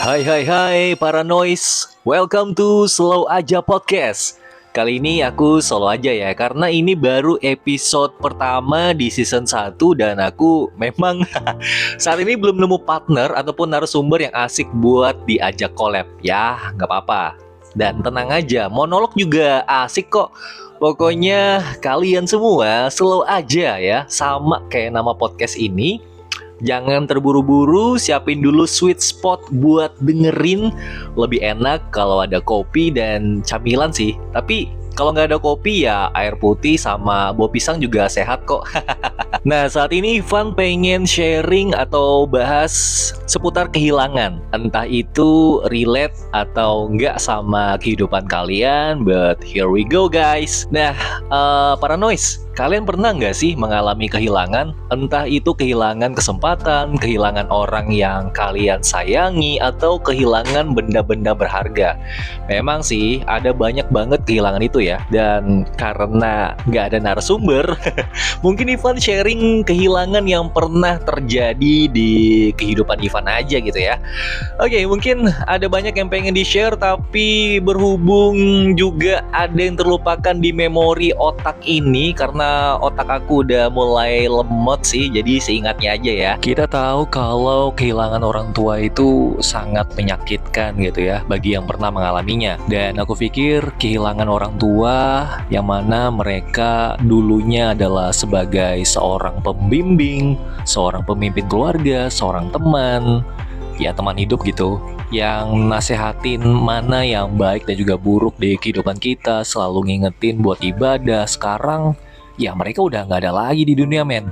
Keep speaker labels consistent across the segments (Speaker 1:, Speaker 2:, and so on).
Speaker 1: Hai para noise, welcome to Slow Aja Podcast. Kali ini aku solo aja ya, karena ini baru episode pertama di season 1 dan aku memang saat ini belum nemu partner ataupun narasumber yang asik buat diajak collab. Ya, nggak apa-apa. Dan tenang aja, monolog juga asik kok. Pokoknya kalian semua slow aja ya, sama kayak nama podcast ini. Jangan terburu-buru, siapin dulu sweet spot buat dengerin. Lebih enak kalau ada kopi dan camilan sih. Tapi kalau nggak ada kopi ya air putih sama buah pisang juga sehat kok. Nah, saat ini Ivan pengen sharing atau bahas seputar kehilangan. Entah itu relate atau nggak sama kehidupan kalian, but here we go guys. Nah, para noise, kalian pernah nggak sih mengalami kehilangan? Entah itu kehilangan kesempatan, kehilangan orang yang kalian sayangi, atau kehilangan benda-benda berharga. Memang sih ada banyak banget kehilangan itu ya. Dan karena nggak ada narasumber, mungkin Ivan sharing kehilangan yang pernah terjadi di kehidupan Ivan aja gitu ya. Oke, mungkin ada banyak yang pengen di-share, tapi berhubung juga ada yang terlupakan di memori otak ini karena otak aku udah mulai lemot sih, jadi seingatnya aja ya. Kita tahu kalau kehilangan orang tua itu sangat menyakitkan gitu ya bagi yang pernah mengalaminya. Dan aku pikir kehilangan orang tua yang mana mereka dulunya adalah sebagai seorang pembimbing, seorang pemimpin keluarga, seorang teman, ya teman hidup gitu, yang nasehatin mana yang baik dan juga buruk di kehidupan kita, selalu ngingetin buat ibadah. Sekarang ya mereka udah nggak ada lagi di dunia men.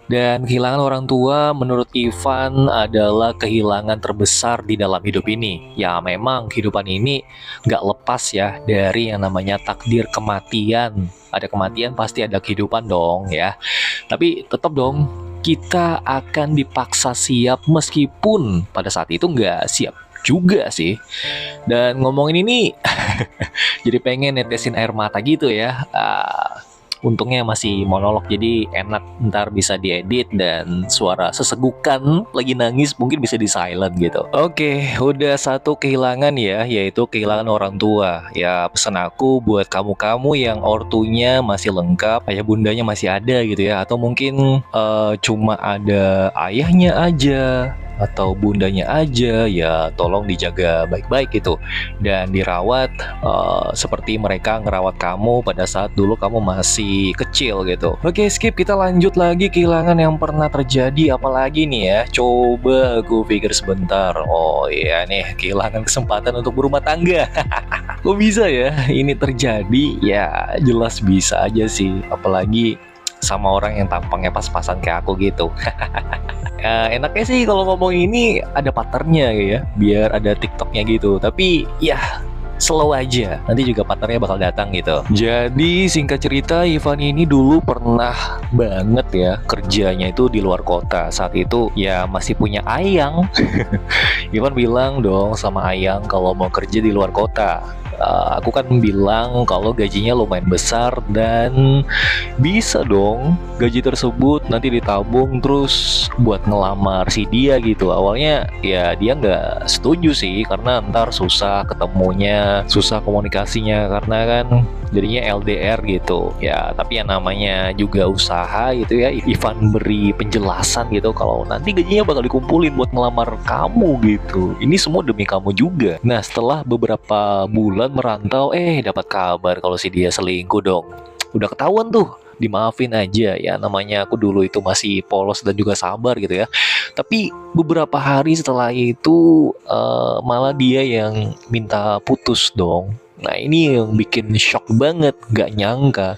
Speaker 1: Dan kehilangan orang tua menurut Ivan adalah kehilangan terbesar di dalam hidup ini. Ya memang kehidupan ini nggak lepas ya dari yang namanya takdir kematian. Ada kematian pasti ada kehidupan dong ya. Tapi tetap dong kita akan dipaksa siap meskipun pada saat itu nggak siap juga sih. Dan ngomongin ini jadi pengen netesin air mata gitu ya. Untungnya masih monolog jadi enak, ntar bisa diedit dan suara sesegukan lagi nangis mungkin bisa di silent gitu. Oke, udah satu kehilangan ya, yaitu kehilangan orang tua. Ya pesan aku buat kamu-kamu yang ortunya masih lengkap, ayah bundanya masih ada gitu ya, atau mungkin cuma ada ayahnya aja atau bundanya aja, ya tolong dijaga baik-baik gitu dan dirawat seperti mereka ngerawat kamu pada saat dulu kamu masih kecil gitu. Oke, skip, kita lanjut lagi kehilangan yang pernah terjadi apalagi nih ya. Coba aku pikir sebentar. Oh iya nih, kehilangan kesempatan untuk berumah tangga. Kok bisa ya ini terjadi? Ya jelas bisa aja sih, apalagi sama orang yang tampangnya pas-pasan kayak aku gitu. Enaknya sih kalau ngomong ini ada patternnya ya, biar ada TikToknya gitu. Tapi ya slow aja, nanti juga partnernya bakal datang gitu. Jadi singkat cerita, Ivan ini dulu pernah banget ya kerjanya itu di luar kota. Saat itu ya masih punya Ayang. Ivan bilang dong sama Ayang kalau mau kerja di luar kota. Aku kan bilang kalau gajinya lumayan besar dan bisa dong gaji tersebut nanti ditabung terus buat ngelamar si dia gitu. Awalnya ya dia nggak setuju sih karena ntar susah ketemunya, susah komunikasinya karena kan jadinya LDR gitu ya. Tapi yang namanya juga usaha gitu ya, Ivan beri penjelasan gitu kalau nanti gajinya bakal dikumpulin buat ngelamar kamu gitu, ini semua demi kamu juga. Nah setelah beberapa bulan merantau, dapat kabar kalau si dia selingkuh dong. Udah ketahuan tuh, dimaafin aja ya, namanya aku dulu itu masih polos dan juga sabar gitu ya. Tapi beberapa hari setelah itu malah dia yang minta putus dong. Nah ini yang bikin shock banget, gak nyangka.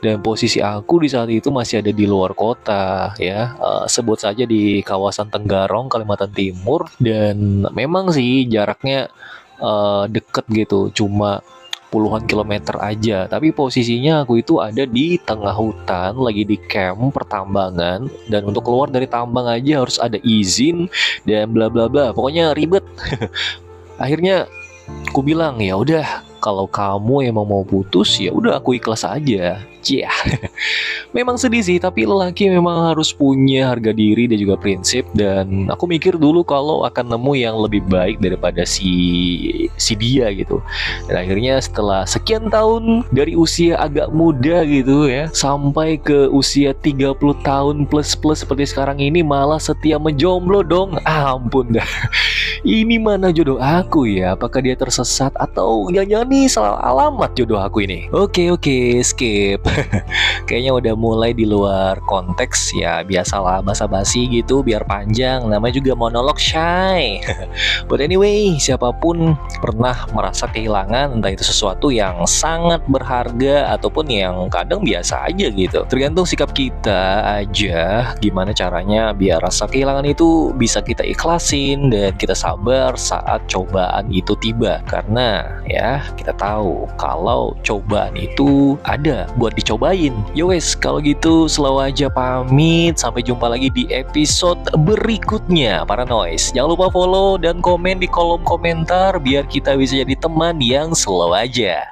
Speaker 1: Dan posisi aku di saat itu masih ada di luar kota ya, sebut saja di kawasan Tenggarong, Kalimantan Timur. Dan memang sih jaraknya deket gitu, cuma puluhan kilometer aja. Tapi posisinya aku itu ada di tengah hutan, lagi di camp pertambangan, dan untuk keluar dari tambang aja harus ada izin dan bla bla bla. Pokoknya ribet. Akhirnya aku bilang ya udah, Kalau kamu emang mau putus, ya udah aku ikhlas aja. Cia. Memang sedih sih, tapi lelaki memang harus punya harga diri dan juga prinsip. Dan aku mikir dulu kalau akan nemu yang lebih baik daripada si dia gitu. Dan akhirnya setelah sekian tahun dari usia agak muda gitu ya, sampai ke usia 30 tahun plus-plus seperti sekarang ini malah setia menjomblo dong. Ampun dah. Ini mana jodoh aku ya? Apakah dia tersesat atau jangan-jangan nih salah alamat jodoh aku ini? Oke, skip. Kayaknya udah mulai di luar konteks ya, biasalah basa-basi gitu biar panjang. Namanya juga monolog shy. But anyway, siapapun pernah merasa kehilangan entah itu sesuatu yang sangat berharga ataupun yang kadang biasa aja gitu. Tergantung sikap kita aja gimana caranya biar rasa kehilangan itu bisa kita ikhlasin dan kita sabar saat cobaan itu tiba. Karena ya kita tahu kalau cobaan itu ada buat dicobain. Yowes, kalau gitu selalu aja pamit. Sampai jumpa lagi di episode berikutnya Paranoise. Jangan lupa follow dan komen di kolom komentar biar kita bisa jadi teman yang slow aja.